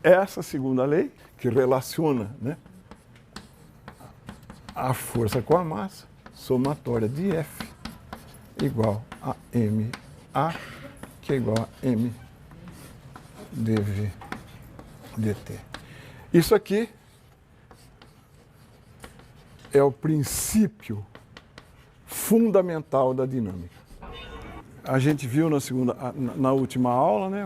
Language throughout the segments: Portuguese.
essa segunda lei, que relaciona, né, a força com a massa, somatória de F igual a MA, que é igual a M dV dt. Isso aqui é o princípio fundamental da dinâmica. A gente viu na última aula, né,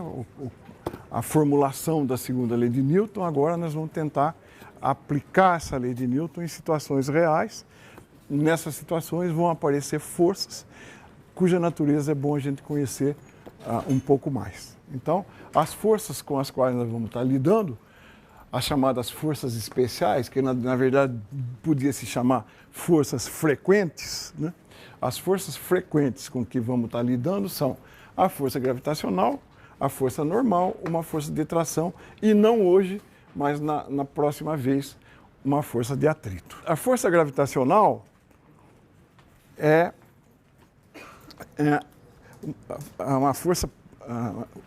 a formulação da segunda lei de Newton. Agora nós vamos tentar aplicar essa lei de Newton em situações reais. Nessas situações vão aparecer forças cuja natureza é bom a gente conhecer um pouco mais. Então, as forças com as quais nós vamos estar lidando, as chamadas forças especiais, que na verdade podia se chamar forças frequentes, né? As forças frequentes com que vamos estar lidando são a força gravitacional, a força normal, uma força de tração e não hoje, mas na próxima vez, uma força de atrito. A força gravitacional é uma força,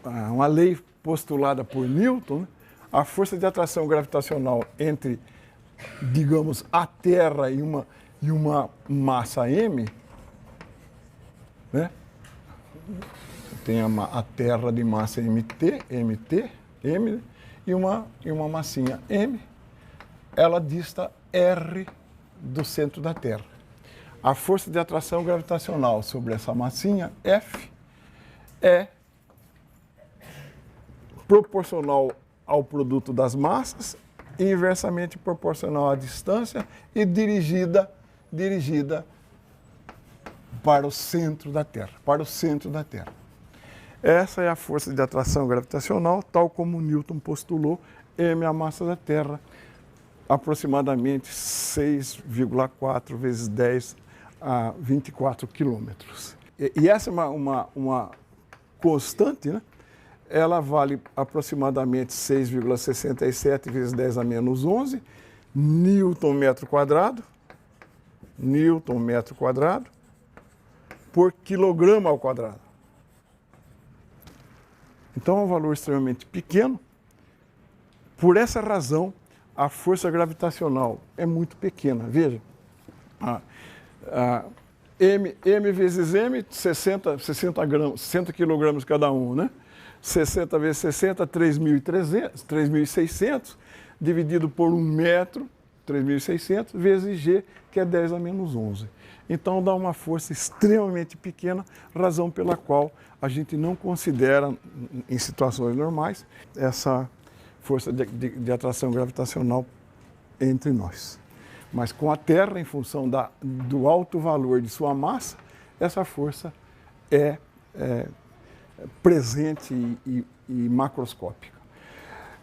uma lei postulada por Newton, né? A força de atração gravitacional entre, digamos, a Terra e uma massa m, né? Tem a Terra de massa m, e uma massinha m, ela dista r do centro da Terra. A força de atração gravitacional sobre essa massinha F é proporcional ao produto das massas, inversamente proporcional à distância e dirigida para o centro da Terra, Essa é a força de atração gravitacional, tal como Newton postulou, m é a massa da Terra, aproximadamente 6,4 vezes 10 a 24 quilômetros. E essa é uma constante, né? Ela vale aproximadamente 6,67 vezes 10 a menos 11 Newton metro quadrado por quilograma ao quadrado. Então é um valor extremamente pequeno. Por essa razão, a força gravitacional é muito pequena. Veja, M vezes M, 60 quilogramas cada um, né? 60 vezes 60, 3.600, dividido por 1 metro, 3.600, vezes G, que é 10 a menos 11. Então dá uma força extremamente pequena, razão pela qual a gente não considera, em situações normais, essa força de atração gravitacional entre nós. Mas com a Terra, em função do alto valor de sua massa, essa força é presente e macroscópica.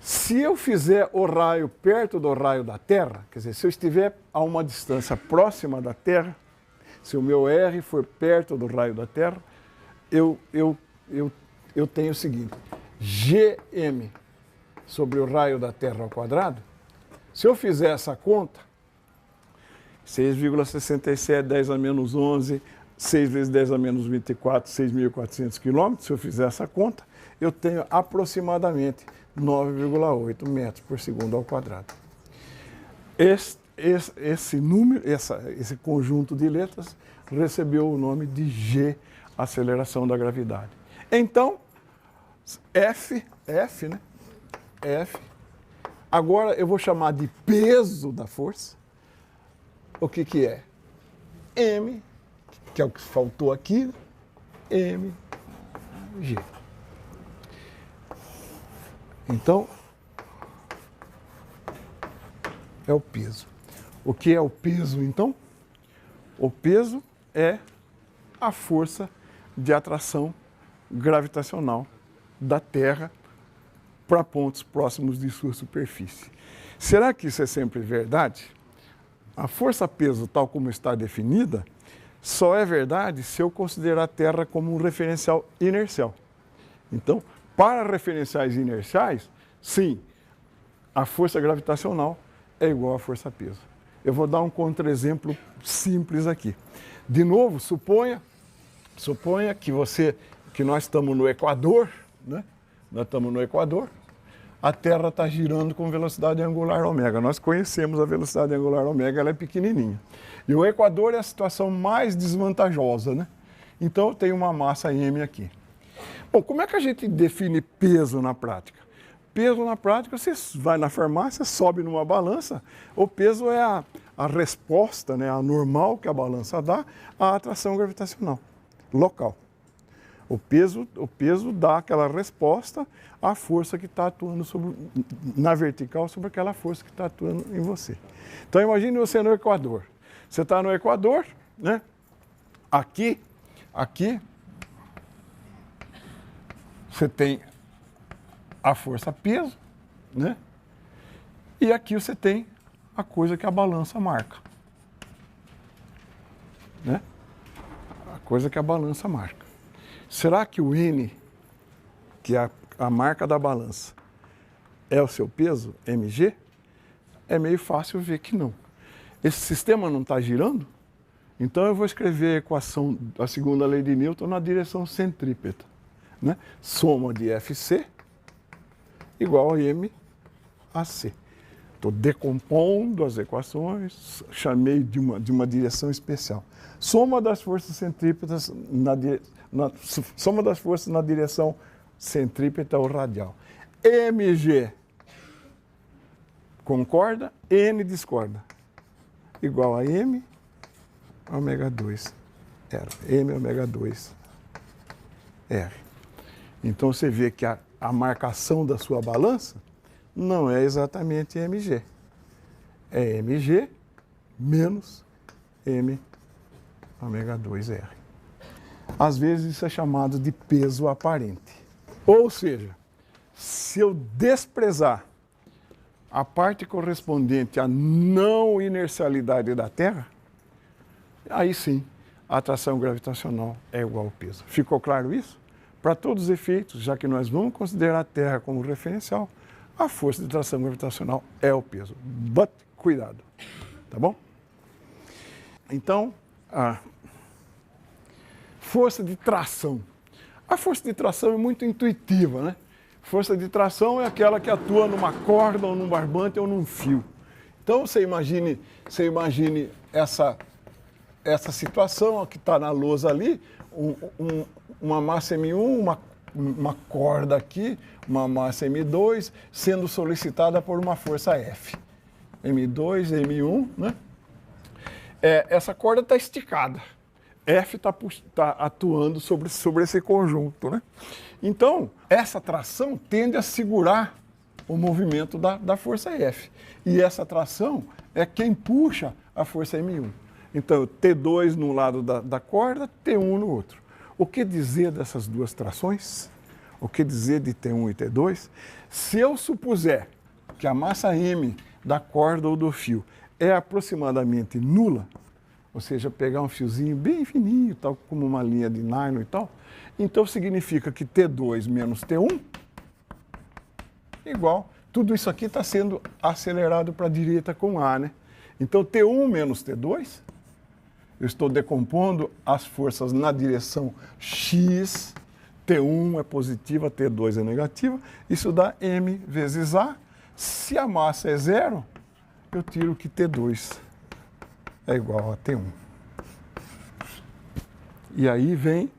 Se eu fizer o raio perto do raio da Terra, quer dizer, se eu estiver a uma distância próxima da Terra, se o meu R for perto do raio da Terra, eu tenho o seguinte: Gm sobre o raio da Terra ao quadrado. Se eu fizer essa conta, 6,67, 10 a menos 11, 6 vezes 10 a menos 24, 6.400 quilômetros, se eu fizer essa conta, eu tenho aproximadamente 9,8 metros por segundo ao quadrado. Esse número, esse conjunto de letras, recebeu o nome de G, aceleração da gravidade. Então, F, né? F. Agora eu vou chamar de peso da força. O que é? M, que é o que faltou aqui, mg. Então, é o peso. O que é o peso, então? O peso é a força de atração gravitacional da Terra para pontos próximos de sua superfície. Será que isso é sempre verdade? A força-peso, tal como está definida, só é verdade se eu considerar a Terra como um referencial inercial. Então, para referenciais inerciais, sim, a força gravitacional é igual à força-peso. Eu vou dar um contra-exemplo simples aqui. De novo, suponha que nós estamos no Equador, né? Nós estamos no Equador. a Terra está girando com velocidade angular ômega. Nós conhecemos a velocidade angular ômega, ela é pequenininha. E o Equador é a situação mais desvantajosa, né? Então eu tenho uma massa M aqui. Bom, como é que a gente define peso na prática? Peso na prática, você vai na farmácia, sobe numa balança, o peso é a resposta, né, a normal que a balança dá à atração gravitacional local. O peso dá aquela resposta à força que está atuando na vertical sobre aquela força que está atuando em você. Então imagine você no Equador. Você está no Equador, né? Aqui você tem a força peso, né? E aqui você tem a coisa que a balança marca, né? A coisa que a balança marca. Será que o N, que é a marca da balança, é o seu peso, mg? É meio fácil ver que não. Esse sistema não está girando? Então eu vou escrever a equação da segunda lei de Newton na direção centrípeta, né? Soma de Fc igual a MAC. Estou decompondo as equações, chamei de uma direção especial. Soma das forças centrípetas soma das forças na direção centrípeta ou radial. mg concorda, n discorda. Igual a m ômega 2 R. M ômega 2 R. Então você vê que a marcação da sua balança não é exatamente mg. É mg menos m ômega 2 R. Às vezes isso é chamado de peso aparente. Ou seja, se eu desprezar a parte correspondente à não inercialidade da Terra, aí sim a atração gravitacional é igual ao peso. Ficou claro isso? Para todos os efeitos, já que nós vamos considerar a Terra como referencial, a força de atração gravitacional é o peso. But, cuidado, tá bom? Então, a força de tração. A força de tração é muito intuitiva, né? Força de tração é aquela que atua numa corda, ou num barbante, ou num fio. Então, você imagine essa situação que está na lousa ali, uma massa M1, uma corda aqui, uma massa M2, sendo solicitada por uma força F. M2, M1, né? Essa corda está esticada. F está atuando sobre esse conjunto, né? Então, essa tração tende a segurar o movimento da força F. E essa tração é quem puxa a força M1. Então, T2 num lado da corda, T1 no outro. O que dizer dessas duas trações? O que dizer de T1 e T2? Se eu supuser que a massa M da corda ou do fio é aproximadamente nula, ou seja, pegar um fiozinho bem fininho, tal como uma linha de nylon e tal, então significa que T2 menos T1 igual, tudo isso aqui está sendo acelerado para a direita com A, né? Então T1 menos T2, eu estou decompondo as forças na direção X, T1 é positiva, T2 é negativa, isso dá M vezes A. Se a massa é zero, eu tiro que T2 é igual a T1. E aí vem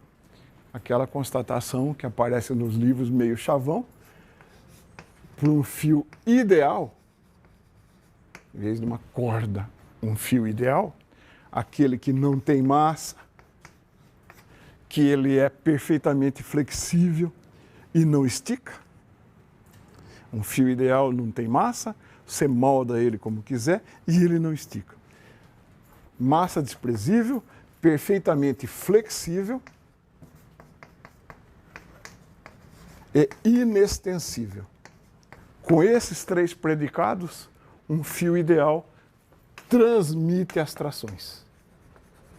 aquela constatação que aparece nos livros meio chavão, para um fio ideal, em vez de uma corda, um fio ideal, aquele que não tem massa, que ele é perfeitamente flexível e não estica. Um fio ideal não tem massa, você molda ele como quiser e ele não estica. Massa desprezível, perfeitamente flexível e inextensível. Com esses três predicados, um fio ideal transmite as trações.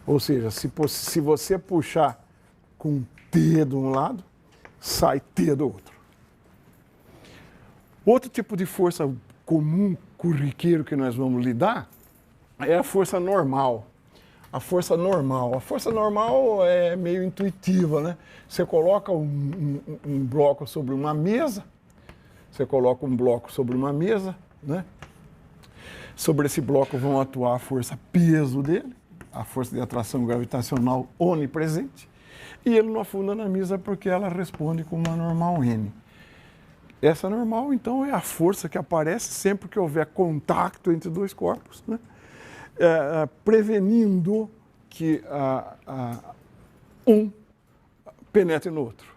Ou seja, se você puxar com T de um lado, sai T do outro. Outro tipo de força comum, corriqueiro, que nós vamos lidar é a força normal. A força normal é meio intuitiva, né? Você coloca um bloco sobre uma mesa, Você coloca um bloco sobre uma mesa, né? Sobre esse bloco vão atuar a força peso dele, a força de atração gravitacional onipresente, e ele não afunda na mesa porque ela responde com uma normal N. Essa normal, então, é a força que aparece sempre que houver contato entre dois corpos, né? Prevenindo que um penetre no outro.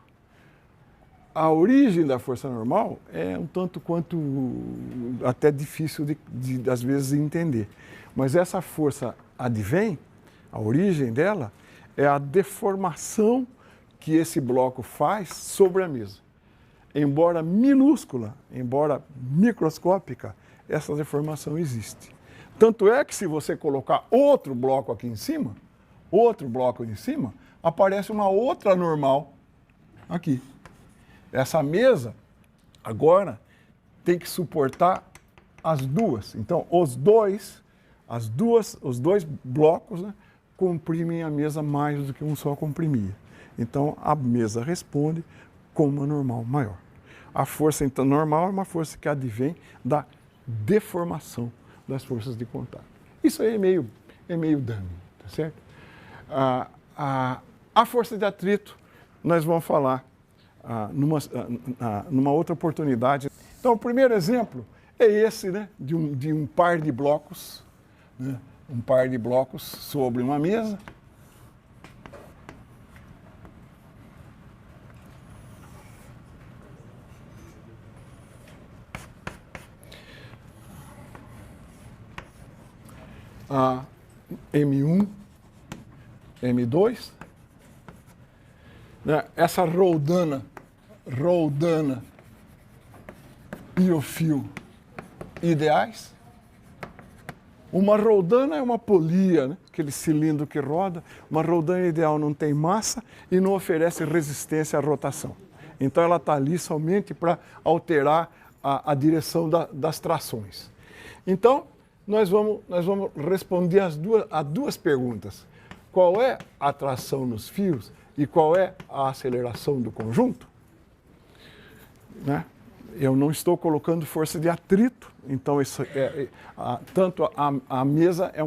A origem da força normal é um tanto quanto até difícil às vezes, de entender. Mas essa força advém, a origem dela, é a deformação que esse bloco faz sobre a mesa. Embora minúscula, embora microscópica, essa deformação existe. Tanto é que se você colocar outro bloco aqui em cima, aparece uma outra normal aqui. Essa mesa, agora, tem que suportar as duas. Então, os dois blocos, né, comprimem a mesa mais do que um só comprimia. Então, a mesa responde com uma normal maior. A força então, normal é uma força que advém da deformação das forças de contato. Isso aí é meio dummy, tá certo? A força de atrito, nós vamos falar numa outra oportunidade. Então, o primeiro exemplo é esse, né, de um par de blocos, né, um par de blocos sobre uma mesa. M1, M2, né? Essa roldana e o fio ideais. Uma roldana é uma polia, né? Aquele cilindro que roda. Uma roldana ideal não tem massa e não oferece resistência à rotação. Então ela está ali somente para alterar a direção das trações. Então, nós vamos responder a duas perguntas. Qual é a tração nos fios e qual é a aceleração do conjunto? Né? Eu não estou colocando força de atrito, então isso tanto a mesa é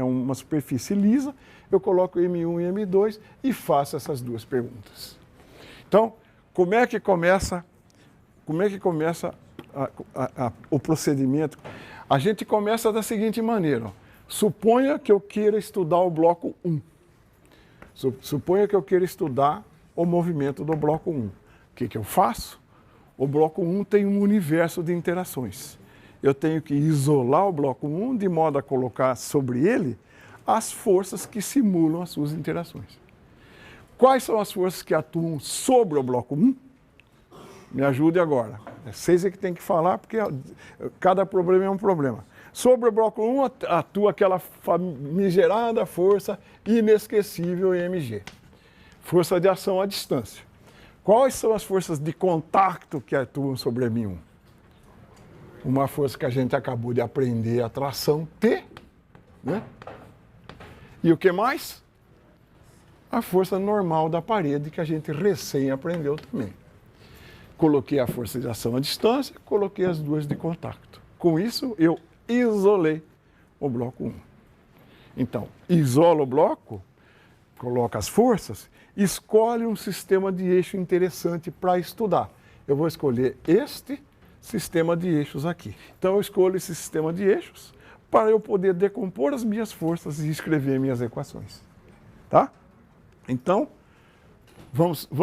uma superfície lisa, eu coloco M1 e M2 e faço essas duas perguntas. Então, como é que começa o procedimento? A gente começa da seguinte maneira. Ó. Suponha que eu queira estudar o bloco 1. Suponha que eu queira estudar o movimento do bloco 1. O que eu faço? O bloco 1 tem um universo de interações. Eu tenho que isolar o bloco 1 de modo a colocar sobre ele as forças que simulam as suas interações. Quais são as forças que atuam sobre o bloco 1? Me ajude agora. Vocês é que tem que falar, porque cada problema é um problema. Sobre o bloco 1 atua aquela famigerada força inesquecível mg. Força de ação à distância. Quais são as forças de contato que atuam sobre M1? Uma força que a gente acabou de aprender, a tração T. Né? E o que mais? A força normal da parede, que a gente recém aprendeu também. Coloquei a força de ação à distância, coloquei as duas de contato. Com isso, eu isolei o bloco 1. Então, isola o bloco, coloca as forças, escolhe um sistema de eixo interessante para estudar. Eu vou escolher este sistema de eixos aqui. Então, eu escolho esse sistema de eixos para eu poder decompor as minhas forças e escrever minhas equações. Tá? Então, vamos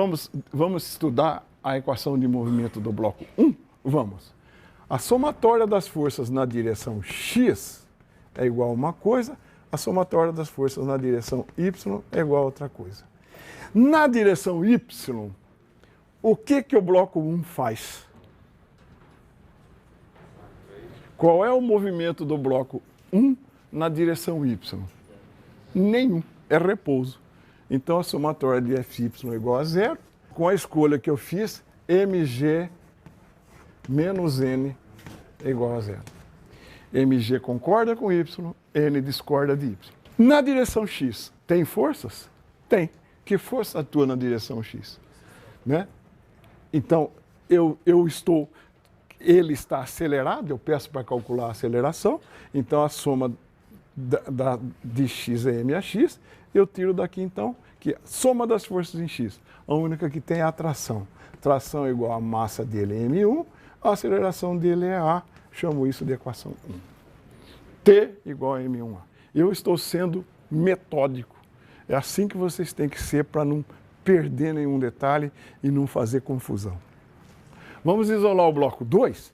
estudar a equação de movimento do bloco 1? Vamos. A somatória das forças na direção x é igual a uma coisa, a somatória das forças na direção y é igual a outra coisa. Na direção y, o que o bloco 1 faz? Qual é o movimento do bloco 1 na direção y? Nenhum, é repouso. Então a somatória de fy é igual a zero. Com a escolha que eu fiz, mg menos n é igual a zero. mg concorda com y, n discorda de y. Na direção x, tem forças? Tem. Que força atua na direção x? Né? Então, ele está acelerado, eu peço para calcular a aceleração, então a soma de x é mx, eu tiro daqui então, que a soma das forças em x, a única que tem é a tração. Tração é igual a massa dele é m1, a aceleração dele é a, chamo isso de equação 1. T igual a m1a. Eu estou sendo metódico. É assim que vocês têm que ser para não perder nenhum detalhe e não fazer confusão. Vamos isolar o bloco 2.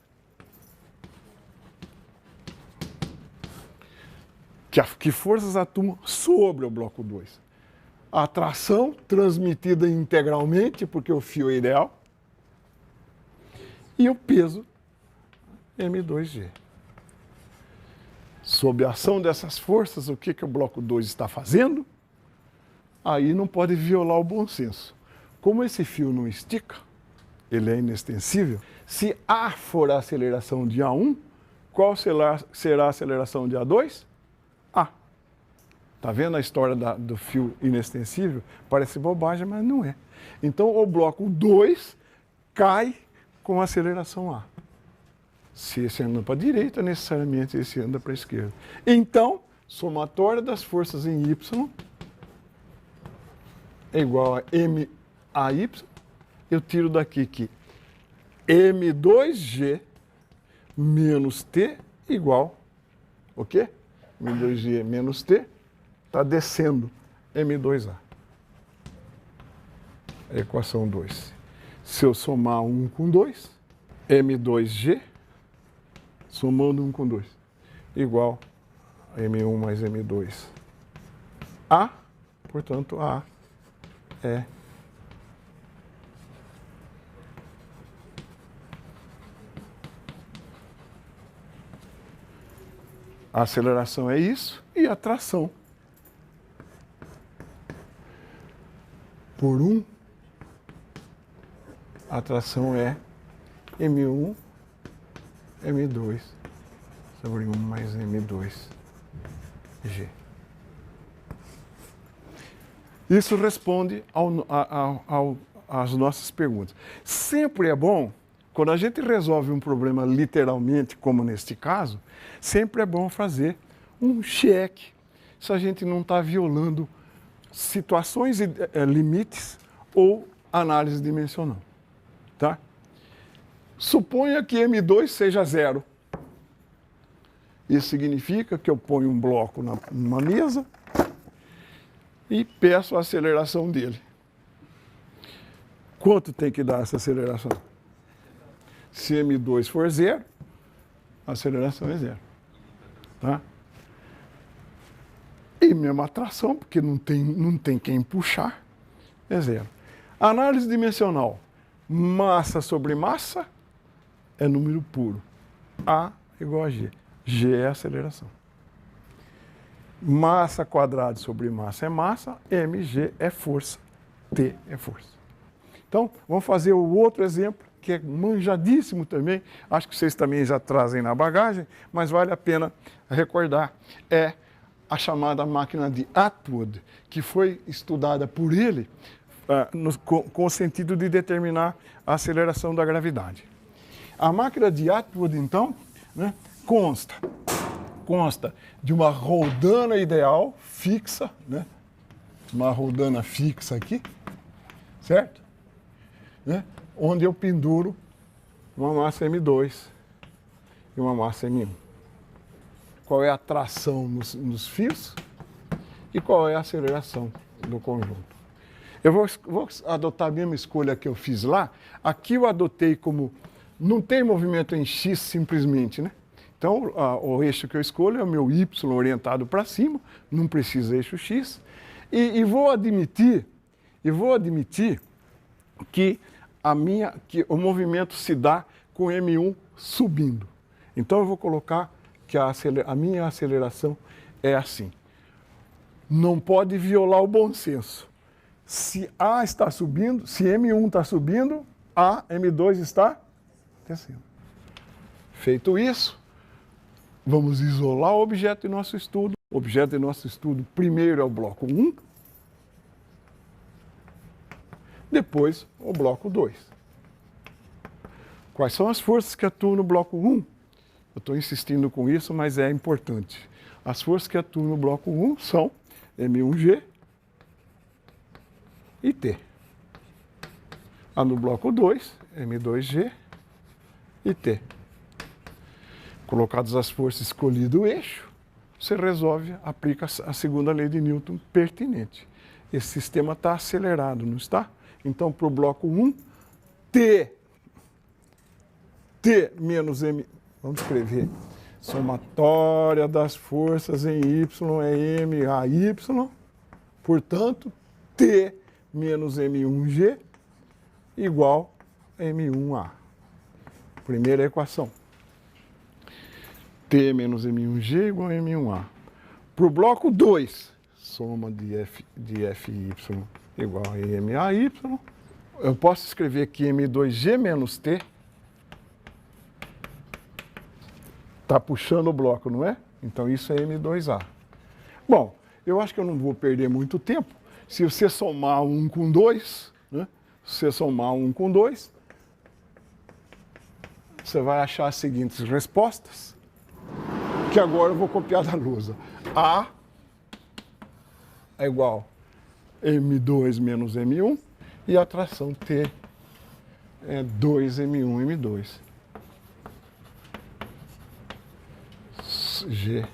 Que forças atuam sobre o bloco 2? A tração transmitida integralmente, porque o fio é ideal, e o peso m2g. Sob a ação dessas forças, o que o bloco 2 está fazendo? Aí não pode violar o bom senso. Como esse fio não estica, ele é inextensível, se A for a aceleração de A1, qual será a aceleração de A2? A. Está vendo a história do fio inextensível? Parece bobagem, mas não é. Então o bloco 2 cai com a aceleração A. Se esse anda para a direita, necessariamente esse anda para a esquerda. Então, somatória das forças em Y é igual a MAY. Eu tiro daqui que M2G menos T igual, o quê? M2G menos T está descendo M2A. Equação 2. Se eu somar 1 com 2, M2G, somando 1 com 2, igual a M1 mais M2A, portanto, A é a aceleração é isso e a tração por 1, a tração é M1, M2 sobre 1 mais M2G. Isso responde às nossas perguntas. Sempre é bom, quando a gente resolve um problema literalmente, como neste caso, sempre é bom fazer um cheque se a gente não está violando situações e limites ou análise dimensional. Tá? Suponha que M2 seja 0. Isso significa que eu ponho um bloco numa mesa e peço a aceleração dele. Quanto tem que dar essa aceleração? Se M2 for 0, a aceleração é 0. Tá? E mesmo a tração, porque não tem quem puxar, é 0. Análise dimensional. Massa sobre massa é número puro. A igual a G. G é a aceleração. Massa quadrada sobre massa é massa, mg é força, T é força. Então, vamos fazer o outro exemplo, que é manjadíssimo também, acho que vocês também já trazem na bagagem, mas vale a pena recordar. É a chamada máquina de Atwood, que foi estudada por ele com o sentido de determinar a aceleração da gravidade. A máquina de Atwood, então, né, consta de uma roldana ideal fixa, né? Uma roldana fixa aqui, certo? Né? Onde eu penduro uma massa M2 e uma massa M1. Qual é a tração nos fios e qual é a aceleração do conjunto. Eu vou adotar a mesma escolha que eu fiz lá. Aqui eu adotei como não tem movimento em X simplesmente, né? Então, o eixo que eu escolho é o meu Y orientado para cima, não precisa eixo X. E vou admitir que o movimento se dá com M1 subindo. Então, eu vou colocar que a minha aceleração é assim. Não pode violar o bom senso. Se A está subindo, se M1 está subindo, M2 está descendo. Feito isso, vamos isolar o objeto de nosso estudo. O objeto de nosso estudo primeiro é o bloco 1, depois o bloco 2. Quais são as forças que atuam no bloco 1? Eu estou insistindo com isso, mas é importante. As forças que atuam no bloco 1 são M1G e T. No bloco 2, M2G e T. Colocadas as forças, escolhido o eixo, você resolve, aplica a segunda lei de Newton pertinente. Esse sistema está acelerado, não está? Então, para o bloco 1, T menos M, vamos escrever, somatória das forças em Y é MAY, portanto, T menos M1G igual a M1A. Primeira equação. T menos M1G igual a M1A. Para o bloco 2, soma de FY igual a MAY, eu posso escrever aqui M2G menos T. Está puxando o bloco, não é? Então isso é M2A. Bom, eu acho que eu não vou perder muito tempo. Se você somar 1 com 2, né? Se você somar 1 com 2, você vai achar as seguintes respostas, que agora eu vou copiar da lousa. A é igual a M2 menos M1 e a tração T é 2M1, M2. G.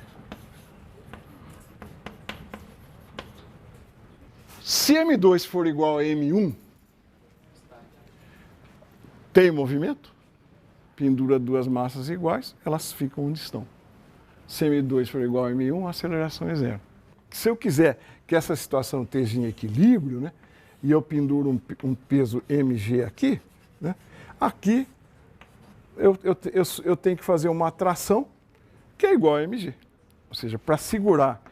Se M2 for igual a M1, tem movimento, pendura duas massas iguais, elas ficam onde estão. Se M2 for igual a M1, a aceleração é zero. Se eu quiser que essa situação esteja em equilíbrio, né, e eu penduro um peso mg aqui, né, aqui eu tenho que fazer uma atração que é igual a mg. Ou seja, para segurar,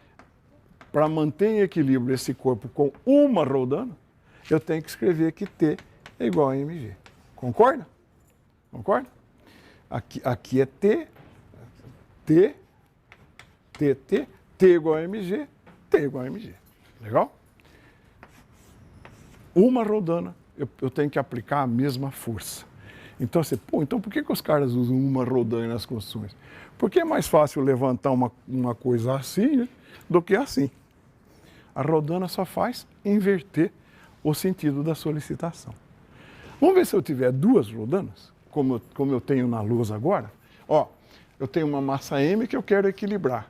para manter em equilíbrio esse corpo com uma rodando, eu tenho que escrever que T é igual a mg. Concorda? Concorda? Aqui é T igual a mg, T igual a mg. Legal? Uma rodana, eu tenho que aplicar a mesma força. Então, então por que os caras usam uma rodana nas construções? Porque é mais fácil levantar uma coisa assim, né, do que assim. A rodana só faz inverter o sentido da solicitação. Vamos ver se eu tiver duas rodanas, como eu tenho na lousa agora. Ó, eu tenho uma massa M que eu quero equilibrar.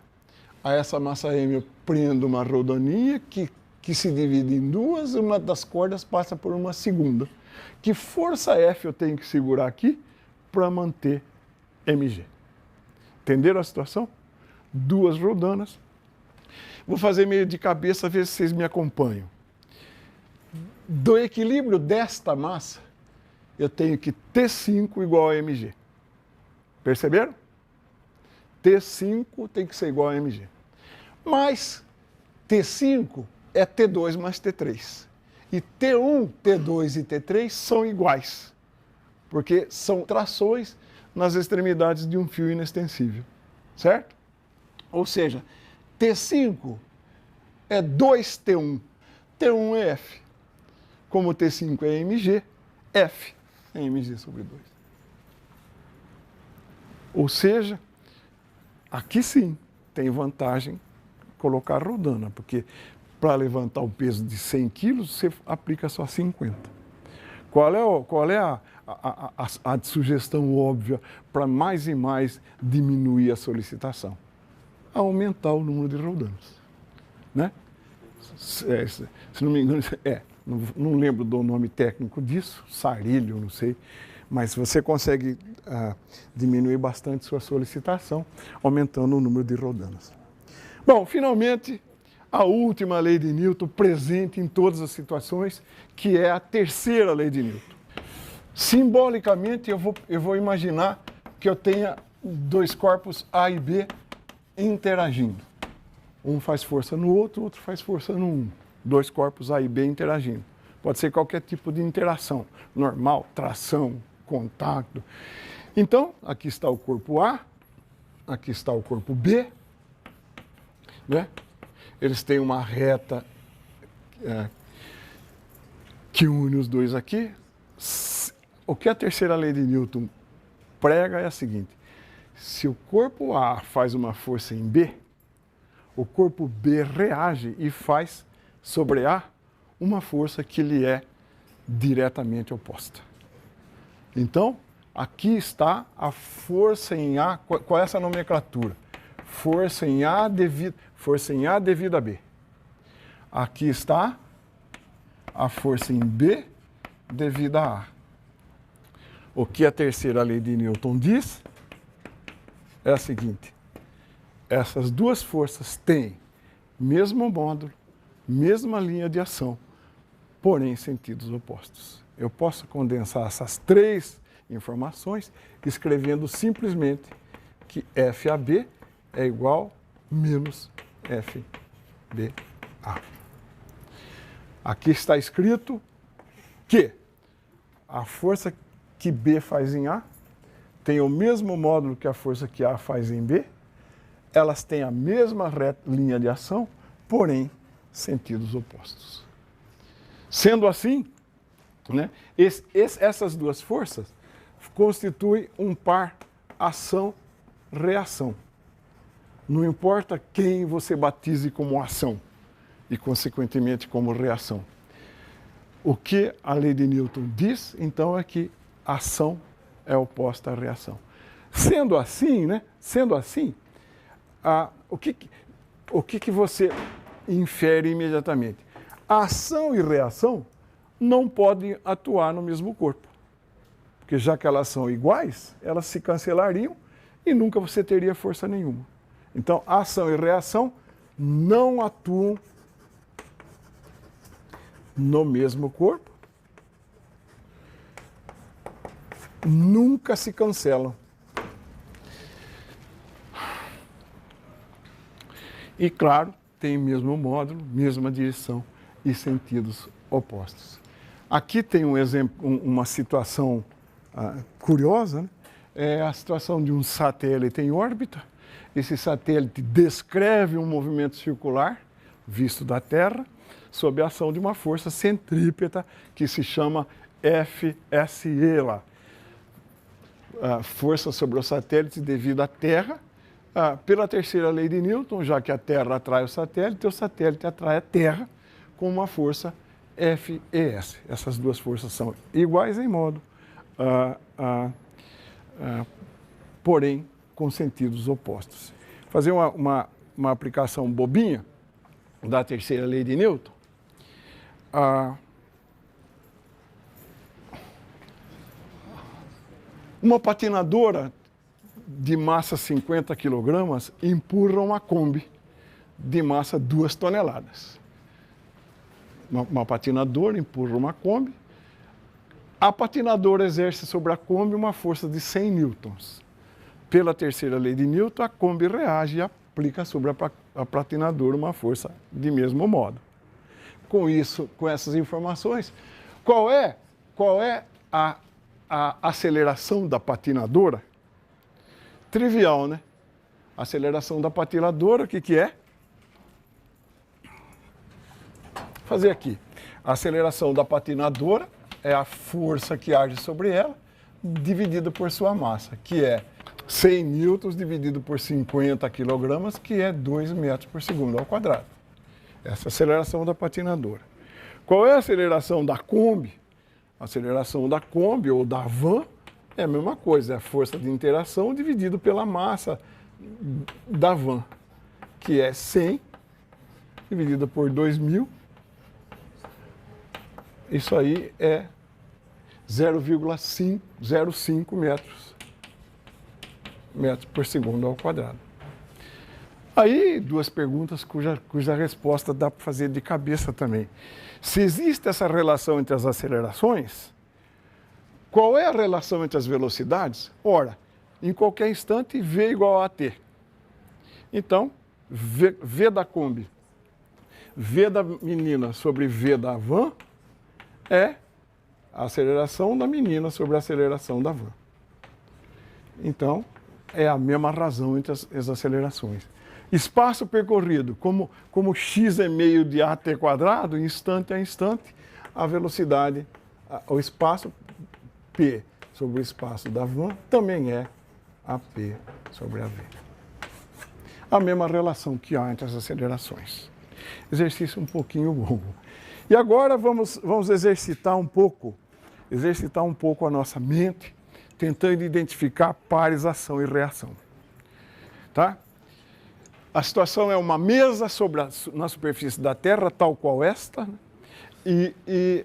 A essa massa M eu prendo uma rodaninha que se divide em duas, uma das cordas passa por uma segunda. Que força F eu tenho que segurar aqui para manter mg? Entenderam a situação? Duas rodanas. Vou fazer meio de cabeça, ver se vocês me acompanham. Do equilíbrio desta massa, eu tenho que T5 igual a mg. Perceberam? T5 tem que ser igual a mg. Mas T5 é T2 mais T3. E T1, T2 e T3 são iguais, porque são trações nas extremidades de um fio inextensível, certo? Ou seja, T5 é 2T1, T1 é F. Como T5 é mg, F é mg sobre 2. Ou seja, aqui sim tem vantagem colocar rodana, porque para levantar o peso de 100 quilos, você aplica só 50. Qual é a sugestão óbvia para mais e mais diminuir a solicitação? Aumentar o número de rodanas. Né? Se não me engano, não lembro do nome técnico disso, sarilho, não sei, mas você consegue diminuir bastante sua solicitação, aumentando o número de rodanas. Bom, finalmente, a última lei de Newton presente em todas as situações, que é a terceira lei de Newton. Simbolicamente, eu vou imaginar que eu tenha dois corpos A e B interagindo. Um faz força no outro, o outro faz força no um. Dois corpos A e B interagindo. Pode ser qualquer tipo de interação, normal, tração, contato. Então, aqui está o corpo A, aqui está o corpo B, né? Eles têm uma reta que une os dois aqui. O que a terceira lei de Newton prega é a seguinte: se o corpo A faz uma força em B, o corpo B reage e faz sobre A uma força que lhe é diretamente oposta. Então, aqui está a força em A. Qual é essa nomenclatura? Força em A devido a B. Aqui está a força em B devido a A. O que a terceira lei de Newton diz é a seguinte: essas duas forças têm mesmo módulo, mesma linha de ação, porém sentidos opostos. Eu posso condensar essas três informações escrevendo simplesmente que FAB é igual menos FBA. Aqui está escrito que a força que B faz em A tem o mesmo módulo que a força que A faz em B, elas têm a mesma linha de ação, porém sentidos opostos. Sendo assim, né, essas duas forças constituem um par ação-reação. Não importa quem você batize como ação e, consequentemente, como reação. O que a lei de Newton diz, então, é que ação é oposta à reação. Sendo assim, o que você infere imediatamente? A ação e reação não podem atuar no mesmo corpo. Porque já que elas são iguais, elas se cancelariam e nunca você teria força nenhuma. Então, ação e reação não atuam no mesmo corpo, nunca se cancelam. E, claro, tem mesmo módulo, mesma direção e sentidos opostos. Aqui tem um exemplo, uma situação curiosa, né? É a situação de um satélite em órbita. Esse satélite descreve um movimento circular visto da Terra sob a ação de uma força centrípeta que se chama FSE lá. Força sobre o satélite devido à Terra, pela terceira lei de Newton, já que a Terra atrai o satélite atrai a Terra com uma força FES. Essas duas forças são iguais em modo, porém com sentidos opostos. Fazer uma aplicação bobinha da terceira lei de Newton. Uma patinadora de massa 50 kg empurra uma Kombi de massa 2 toneladas. Uma patinadora empurra uma Kombi. A patinadora exerce sobre a Kombi uma força de 100 newtons. Pela terceira lei de Newton, a Kombi reage e aplica sobre a patinadora uma força de mesmo modo. Com isso, com essas informações, qual é a aceleração da patinadora? Trivial, né? A aceleração da patinadora, o que é? Fazer aqui. A aceleração da patinadora é a força que age sobre ela, dividida por sua massa, que é 100 newtons dividido por 50 quilogramas, que é 2 metros por segundo ao quadrado. Essa é a aceleração da patinadora. Qual é a aceleração da Kombi? A aceleração da Kombi ou da van é a mesma coisa, é a força de interação dividido pela massa da van, que é 100 dividido por 2.000. Isso aí é 0,05 metros por segundo ao quadrado. Aí, duas perguntas cuja resposta dá para fazer de cabeça também. Se existe essa relação entre as acelerações, qual é a relação entre as velocidades? Ora, em qualquer instante, V igual a t. Então, V da Kombi, V da menina sobre V da van é a aceleração da menina sobre a aceleração da van. Então, é a mesma razão entre as acelerações. Espaço percorrido, como x é meio de at quadrado, instante a instante, a velocidade, o espaço P sobre o espaço da van também é AP sobre AV. A mesma relação que há entre as acelerações. Exercício um pouquinho longo. E agora vamos exercitar um pouco a nossa mente, tentando identificar pares, ação e reação. Tá? A situação é uma mesa na superfície da Terra, tal qual esta, né? E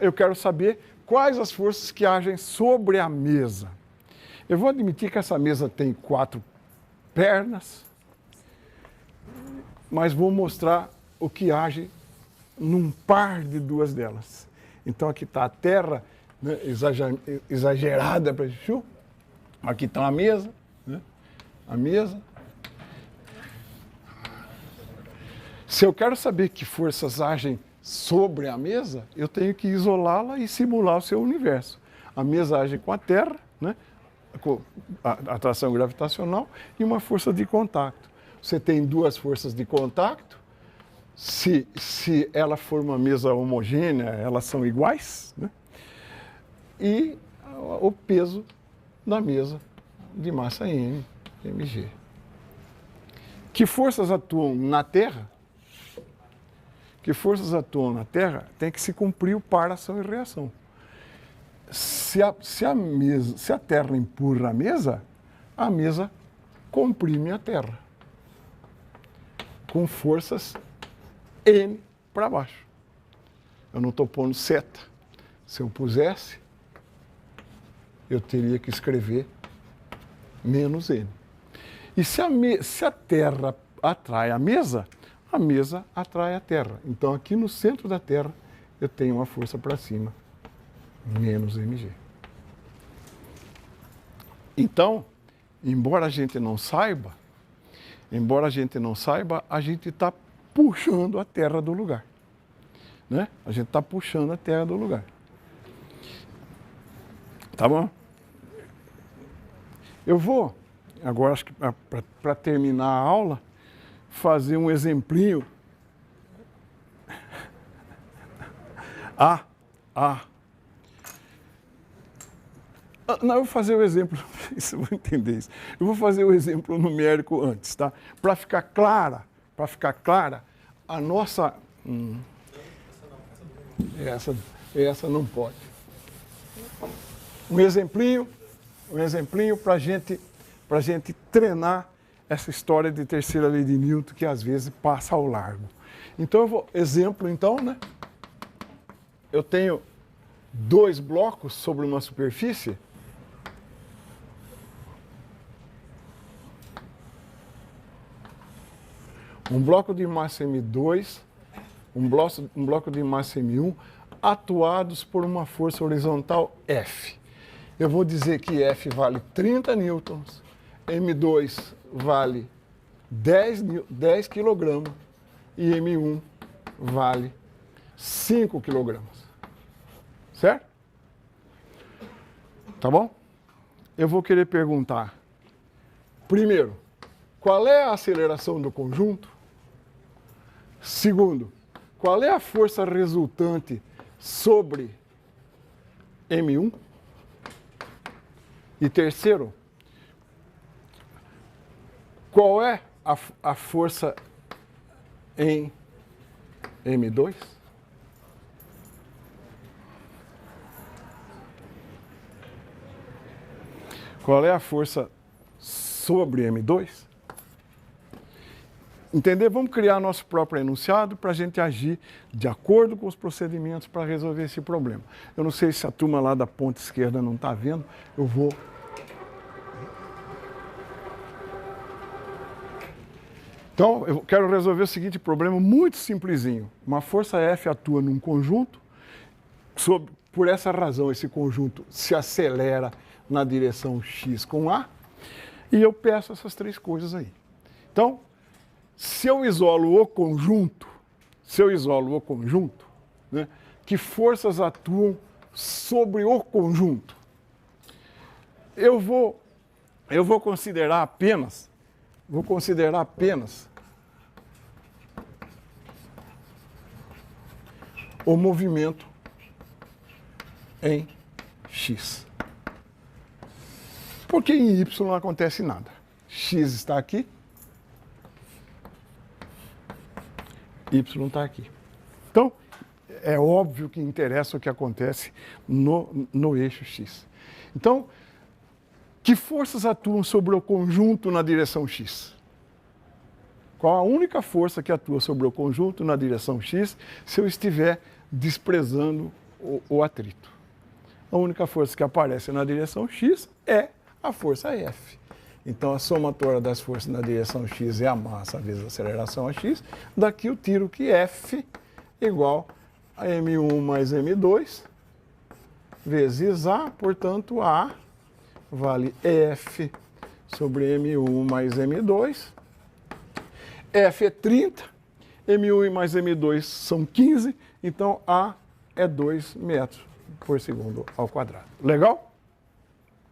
eu quero saber quais as forças que agem sobre a mesa. Eu vou admitir que essa mesa tem 4 pernas, mas vou mostrar o que age num par de 2 delas. Então aqui está a Terra, né, exagerada para Chuchu. Aqui está a mesa, né? A mesa. Se eu quero saber que forças agem sobre a mesa, eu tenho que isolá-la e simular o seu universo. A mesa age com a Terra, né? Com a atração gravitacional e uma força de contato. Você tem 2 forças de contato. Se ela for uma mesa homogênea, elas são iguais, né? E o peso da mesa de massa M, mg. Que forças atuam na Terra? Que forças atuam na Terra tem que se cumprir o par ação e reação. Se a Terra empurra a mesa comprime a Terra com forças N para baixo. Eu não estou pondo seta. Se eu pusesse, eu teria que escrever menos N. E se a Terra atrai a mesa atrai a Terra. Então, aqui no centro da Terra, eu tenho uma força para cima, menos mg. Então, embora a gente não saiba, a gente está puxando a Terra do lugar. Né? A gente está puxando a Terra do lugar. Tá bom? Eu vou, agora, acho que para terminar a aula, fazer um exemplinho. Não, eu vou fazer o exemplo, você vai entender isso. Eu vou fazer o exemplo numérico antes, tá? Para ficar clara a nossa... Essa não pode. Um exemplinho para a gente treinar essa história de terceira lei de Newton que às vezes passa ao largo. Então, né? Eu tenho 2 blocos sobre uma superfície. Um bloco de massa M2, um bloco de massa M1, atuados por uma força horizontal F. Eu vou dizer que F vale 30 newtons, M2 vale 10 kg e M1 vale 5 kg. Certo? Tá bom? Eu vou querer perguntar, primeiro, qual é a aceleração do conjunto? Segundo, qual é a força resultante sobre M1? E terceiro, qual é a força em M2? Qual é a força sobre M2? Entender? Vamos criar nosso próprio enunciado para a gente agir de acordo com os procedimentos para resolver esse problema. Eu não sei se a turma lá da ponta esquerda não está vendo, eu vou... Então, eu quero resolver o seguinte problema muito simplesinho. Uma força F atua num conjunto, por essa razão esse conjunto se acelera na direção X com A, e eu peço essas 3 coisas aí. Então, se eu isolo o conjunto, né, que forças atuam sobre o conjunto? Eu vou considerar apenas o movimento em X. Porque em Y não acontece nada. X está aqui, Y está aqui. Então, é óbvio que interessa o que acontece no eixo X. Então, que forças atuam sobre o conjunto na direção X? Qual a única força que atua sobre o conjunto na direção X se eu estiver desprezando o atrito? A única força que aparece na direção X é a força F. Então, a somatória das forças na direção X é a massa vezes a aceleração a X. Daqui eu tiro que F igual a M1 mais M2 vezes A. Portanto, A vale F sobre M1 mais M2. F é 30, M1 mais M2 são 15, então A é 2 metros por segundo ao quadrado. Legal?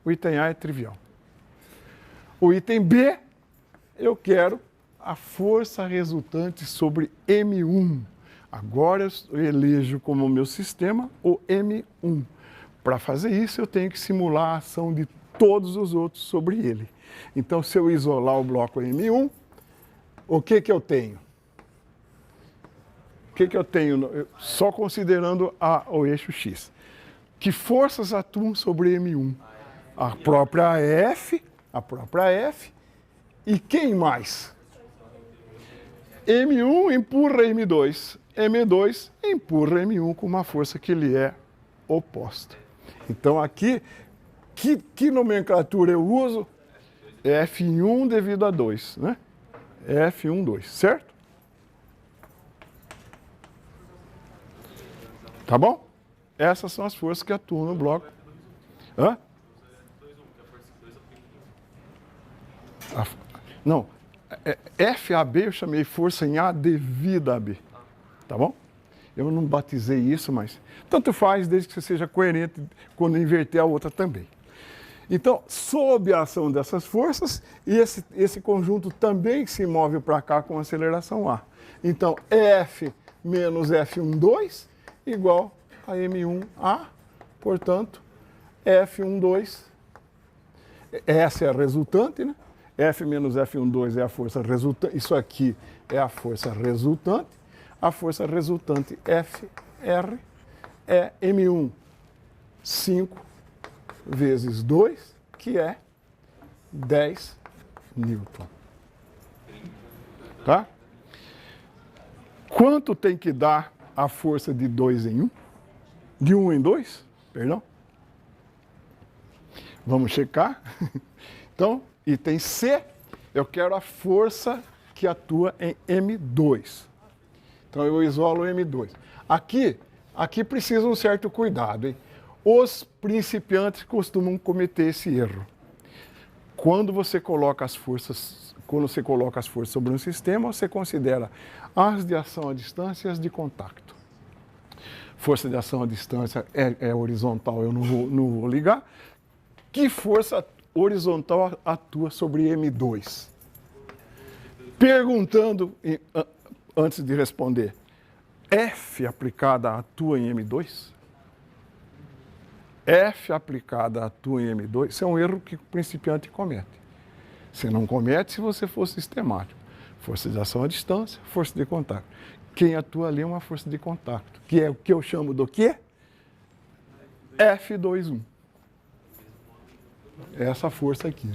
O item A é trivial. O item B, eu quero a força resultante sobre M1. Agora eu elejo como meu sistema o M1. Para fazer isso, eu tenho que simular a ação de todos os outros sobre ele. Então, se eu isolar o bloco M1, o que eu tenho? O que eu tenho? Só considerando o eixo X. Que forças atuam sobre M1? A própria F e quem mais? M1 empurra M2, M2 empurra M1 com uma força que lhe é oposta. Então aqui, que nomenclatura eu uso? F1 devido a 2, né? F1, 2, certo? Tá bom? Essas são as forças que atuam no bloco. Hã? Não, FAB eu chamei força em A devida a B, tá bom? Eu não batizei isso, mas tanto faz desde que você seja coerente quando inverter a outra também. Então, sob a ação dessas forças, esse conjunto também se move para cá com aceleração A. Então, F menos F12 igual a M1A, portanto, F12, essa é a resultante, né? F menos F12 é a força resultante, isso aqui é a força resultante. A força resultante FR é M1, 5 vezes 2, que é 10 Newton. Tá? Quanto tem que dar a força de 2 em 1? De 1 em 2? Perdão. Vamos checar. Então, item C, eu quero a força que atua em M2. Então, eu isolo M2. Aqui precisa um certo cuidado, hein? Os principiantes costumam cometer esse erro. Quando você coloca as forças sobre um sistema, você considera as de ação à distância e as de contato. Força de ação à distância é horizontal, eu não vou ligar. Que força horizontal atua sobre M2? Perguntando, antes de responder, F aplicada atua em M2? F aplicada atua em M2? Isso é um erro que o principiante comete. Você não comete se você for sistemático. Força de ação à distância, força de contato. Quem atua ali é uma força de contato, que é o que eu chamo do quê? F21. Essa força aqui.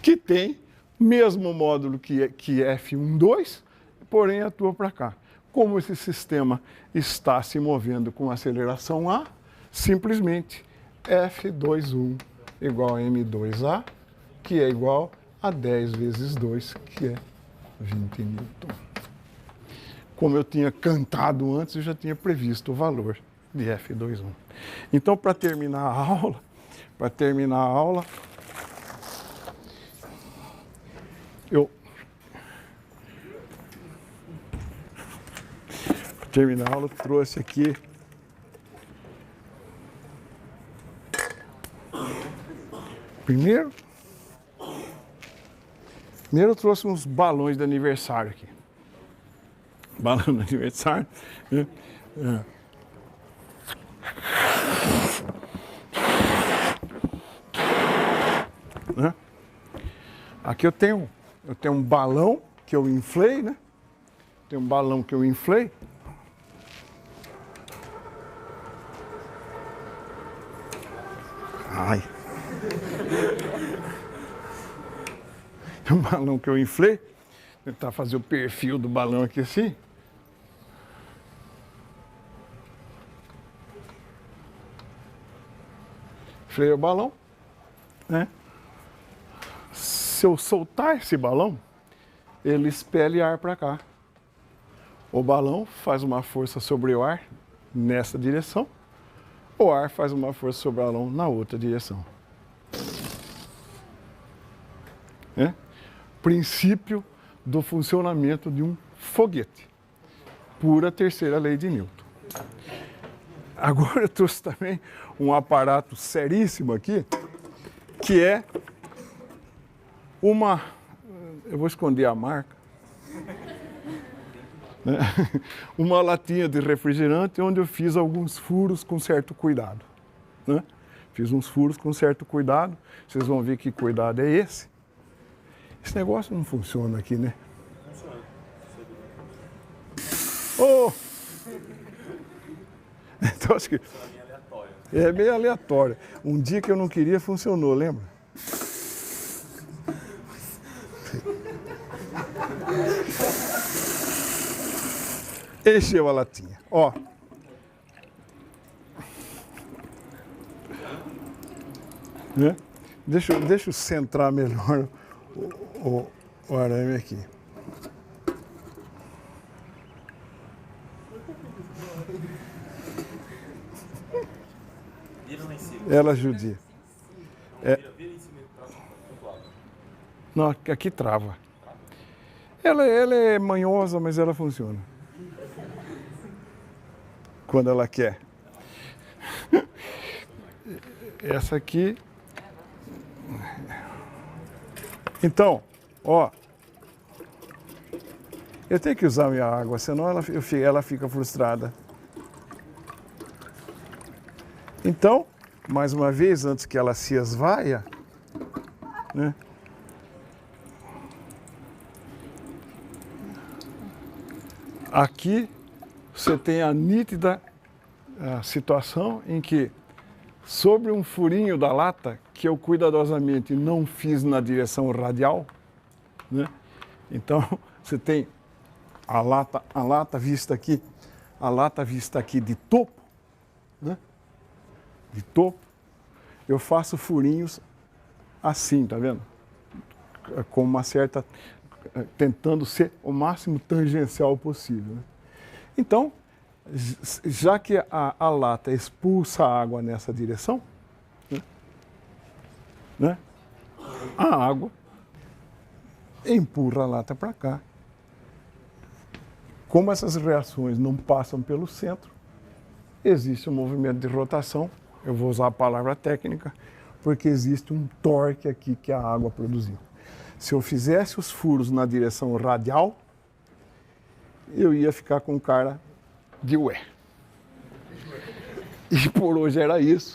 Que tem mesmo módulo que F12, porém atua para cá. Como esse sistema está se movendo com aceleração A, simplesmente F21 igual a M2A, que é igual a 10 vezes 2, que é 20 Newton. Como eu tinha cantado antes, eu já tinha previsto o valor de F21. Então, para terminar a aula, eu trouxe aqui primeiro eu trouxe uns balões de aniversário aqui. Balão de aniversário. né? Aqui eu tenho um balão que eu inflei, né? Tem um balão que eu inflei. Ai. Tem um balão que eu inflei. Vou tentar fazer o perfil do balão aqui assim. Inflei o balão, né? Se eu soltar esse balão, ele expele ar para cá. O balão faz uma força sobre o ar nessa direção, o ar faz uma força sobre o balão na outra direção. Né? Princípio do funcionamento de um foguete. Pura terceira lei de Newton. Agora eu trouxe também um aparato seríssimo aqui, que é uma... Eu vou esconder a marca. Né? Uma latinha de refrigerante onde eu fiz alguns furos com certo cuidado. Né? Fiz uns furos com certo cuidado. Vocês vão ver que cuidado é esse. Esse negócio não funciona aqui, né? Oh! Então acho que é meio aleatório. Um dia que eu não queria, funcionou, lembra? Encheu a latinha. Ó. Né? Deixa eu centrar melhor o arame aqui. Ela judia. Não, aqui trava. Ela é manhosa, mas ela funciona. Quando ela quer. Essa aqui. Então, ó. Eu tenho que usar a minha água, senão ela fica frustrada. Então, mais uma vez, antes que ela se esvaia, né? Aqui você tem a nítida situação em que, sobre um furinho da lata, que eu cuidadosamente não fiz na direção radial, né? Então, você tem a lata vista aqui de topo, né? De topo, eu faço furinhos assim, tá vendo? Com uma certa, tentando ser o máximo tangencial possível. Né? Então, já que a lata expulsa a água nessa direção, né? A água empurra a lata para cá. Como essas reações não passam pelo centro, existe um movimento de rotação. Eu vou usar a palavra técnica, porque existe um torque aqui que a água produziu. Se eu fizesse os furos na direção radial, eu ia ficar com cara de ué. E por hoje era isso.